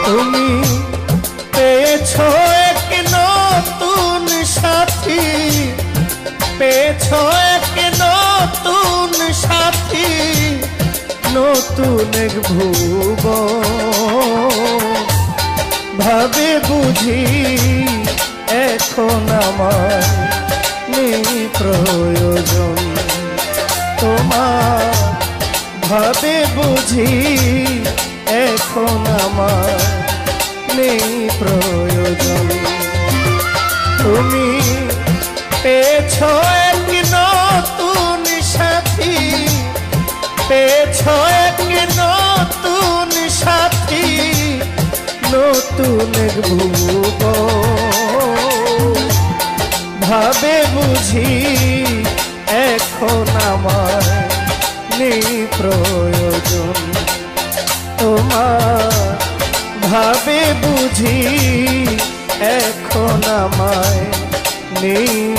তুমি পেয়েছো এক নতুন সাথী, পেয়েছো এক নতুন সাথী, নতুন এক ভুবন। ভাবে বুঝি এখন আমার নেই প্রয়োজন তোমার, ভাবে বুঝি এখন আমার নেই প্রয়োজন। তুমি পেয়েছো এক নতুন সাথী, পেয়েছো এক নতুন সাথী, নতুন এক ভুবন। ভাবে বুঝি এখন আমার নেই প্রয়োজন তোমার, ভাবে বুঝি এখন আমায় নেই